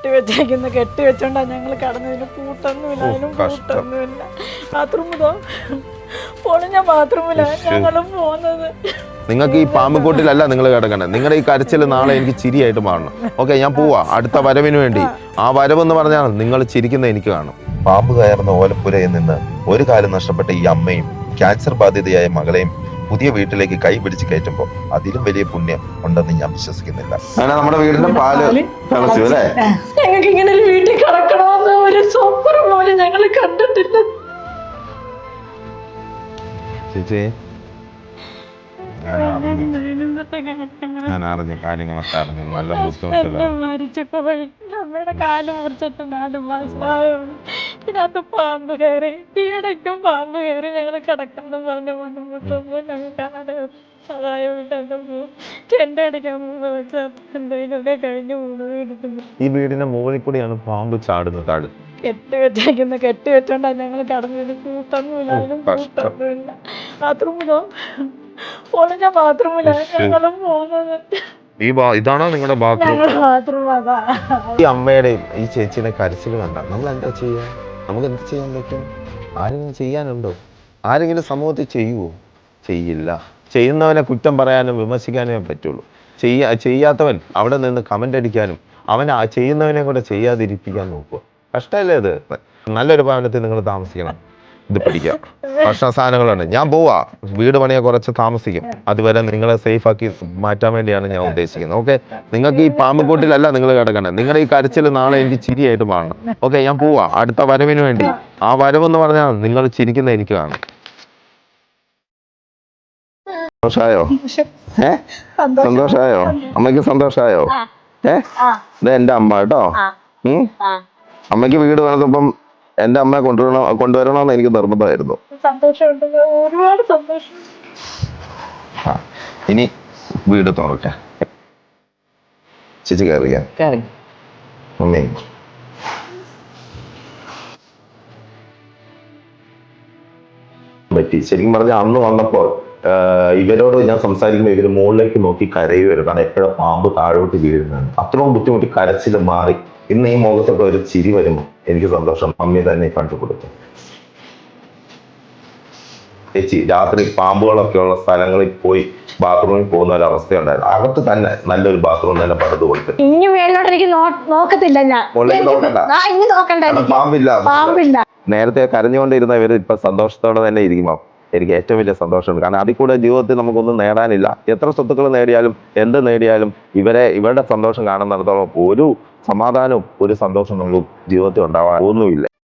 കെട്ടി വെച്ചോണ്ടാ ഞങ്ങൾ കടന്നതിന് കൂട്ടൊന്നുമില്ല, അതിനും കൂട്ടൊന്നുമില്ല. ബാത്റൂമിലോ പൊളിഞ്ഞ ബാത്റൂമിലാ ഞങ്ങളും പോകുന്നത്. നിങ്ങൾക്ക് ഈ പാമ്പുകൂട്ടിലല്ല നിങ്ങൾ കിടക്കണേ. നിങ്ങളുടെ ഈ കരച്ചിൽ നാളെ എനിക്ക് ചിരിയായിട്ട് മാറണം. ഓക്കെ, ഞാൻ പോവാ അടുത്ത വരവിന് വേണ്ടി. ആ വരവെന്ന് പറഞ്ഞാൽ നിങ്ങൾ ചിരിക്കുന്ന എനിക്ക് കാണും. പാമ്പ് കയറുന്ന ഓലപ്പുരയിൽ നിന്ന് ഒരു കാലം നഷ്ടപ്പെട്ട ഈ അമ്മയും ക്യാൻസർ ബാധിതയായ മകളെയും പുതിയ വീട്ടിലേക്ക് കൈ പിടിച്ച് കയറ്റുമ്പോൾ അതിലും വലിയ പുണ്യം ഉണ്ടെന്ന് ഞാൻ വിശ്വസിക്കുന്നില്ല. അങ്ങനെ നമ്മുടെ വീടിന്റെ പാല് തിളച്ചു അല്ലേ? ഞങ്ങൾക്ക് ഇങ്ങനെ ഒരു വീട്ടിൽ കിടക്കണമെന്ന് ഒരു സ്വപ്നം പോലെ ഞങ്ങൾ കണ്ടിട്ടില്ല. ചേച്ചി, ഞാൻ അറിഞ്ഞ കാര്യങ്ങളൊക്കെ അറിഞ്ഞു. നല്ല ബുദ്ധിമുട്ടില്ല. അമ്മയുടെ കാല് മുറിച്ചിട്ട് 4 മാസമായോ. ഇതിനകത്ത് പാമ്പ് കയറി, ഈയിടയ്ക്കും പാമ്പ് കയറി. ഞങ്ങൾ കിടക്കണം പറഞ്ഞു ബുദ്ധിമുട്ടുമ്പോൾ ഞങ്ങൾക്ക് സഹായമില്ലല്ലോ. ചെണ്ട അടിക്കാൻ വെച്ചാൽ എന്തെങ്കിലുമൊക്കെ കഴിഞ്ഞു പോകുന്നു. ഈ വീടിന്റെ മുകളിൽ കൂടിയാണ് പാമ്പ് ചാടുന്നത്. താഴെ കെട്ടി വെച്ചോണ്ടാ ഞങ്ങൾ കടന്നതിന് കൂട്ടൊന്നുമില്ല, അതിനും കൂട്ടൊന്നുമില്ല. ബാത്റൂമിലോ പൊളിഞ്ഞ ബാത്റൂമിലാ ഞങ്ങളും പോകുന്നത്. ഇതാണോ നിങ്ങളുടെ ബാത്റൂം? അതാ. ഈ അമ്മയുടെയും ഈ ചേച്ചിയുടെ കരച്ചിൽ കണ്ട നമ്മൾ എന്താ ചെയ്യാ? നമുക്ക് എന്ത് ചെയ്യാൻ പറ്റും? ആരെങ്കിലും ചെയ്യാനുണ്ടോ? ആരെങ്കിലും സമൂഹത്തിൽ ചെയ്യുവോ? ചെയ്യില്ല. ചെയ്യുന്നവനെ കുറ്റം പറയാനും വിമർശിക്കാനേ പറ്റുള്ളൂ. ചെയ്യാത്തവൻ അവിടെ നിന്ന് കമന്റ് അടിക്കാനും അവൻ ചെയ്യുന്നവനെ കൂടെ ചെയ്യാതിരിപ്പിക്കാൻ നോക്കുക. കഷ്ടമല്ലേ അത്? നല്ലൊരു ഭവനത്തിൽ നിങ്ങൾ താമസിക്കണം. ഇത് പിടിക്കാം. ഭക്ഷണ സാധനങ്ങളുണ്ട്. ഞാൻ പോവാ, വീട് പണിയെ കുറച്ച് താമസിക്കും. അതുവരെ നിങ്ങളെ സേഫ് ആക്കി മാറ്റാൻ വേണ്ടിയാണ് ഞാൻ ഉദ്ദേശിക്കുന്നത്. ഓക്കെ, നിങ്ങൾക്ക് ഈ പാമ്പുകൂട്ടിലല്ല നിങ്ങൾ കിടക്കണേ. നിങ്ങളുടെ ഈ കരച്ചിൽ നാളെ എനിക്ക് ചിരിയായിട്ട് മാറണം. ഓക്കെ, ഞാൻ പോവാ അടുത്ത വരവിന് വേണ്ടി. ആ വരവെന്ന് പറഞ്ഞാൽ നിങ്ങൾ ചിരിക്കുന്ന എനിക്ക് കാണും. സന്തോഷായോ? സന്തോഷായോ? അമ്മയ്ക്ക് സന്തോഷായോ? ഇത് എന്റെ അമ്മ കേട്ടോ. അമ്മയ്ക്ക് വീട് പണിതപ്പം എന്റെ അമ്മയെ കൊണ്ടുവരണമെന്ന് എനിക്ക് നിർബന്ധമായിരുന്നു. ഒരുപാട് സന്തോഷം. ഇനി വീട് തുറക്കാം. ചേച്ചി കയറിയാ മമ്മി. പറ്റി ശരിക്കും പറഞ്ഞ അന്ന് വന്നപ്പോൾ ഇവരോട് ഞാൻ സംസാരിക്കുമ്പോൾ ഇവര് മുകളിലേക്ക് നോക്കി കരയുവരും. കാരണം എപ്പോഴും പാമ്പ് താഴോട്ട് വീഴുന്നുണ്ട്. അത്രയും ബുദ്ധിമുട്ടി കരച്ചിൽ മാറി. ഇന്ന് ഈ മുഖത്തൊക്കെ ഒരു ചിരി വരുമ്പോൾ എനിക്ക് സന്തോഷം. മമ്മി തന്നെ കണ്ടുകൊടുത്തു. ചേച്ചി രാത്രി പാമ്പുകളൊക്കെ ഉള്ള സ്ഥലങ്ങളിൽ പോയി ബാത്റൂമിൽ പോകുന്ന ഒരു അവസ്ഥയുണ്ടായിരുന്നു. അകത്ത് തന്നെ നല്ലൊരു ബാത്റൂം തന്നെ പണിത് കൊടുത്തു. പാമ്പില്ല. നേരത്തെ കരഞ്ഞുകൊണ്ടിരുന്ന ഇവര് ഇപ്പൊ സന്തോഷത്തോടെ തന്നെ ഇരിക്കുമ്പോ എനിക്ക് ഏറ്റവും വലിയ സന്തോഷമുണ്ട്. കാരണം അതിൽ കൂടെ ജീവിതത്തിൽ നമുക്കൊന്നും നേടാനില്ല. എത്ര സ്വത്തുക്കൾ നേടിയാലും എന്ത് നേടിയാലും ഇവരുടെ സന്തോഷം കാണുന്നിടത്തോളം ഒരു സമാധാനവും ഒരു സന്തോഷം നമുക്ക് ജീവിതത്തിൽ ഉണ്ടാവാൻ ഒന്നുമില്ല.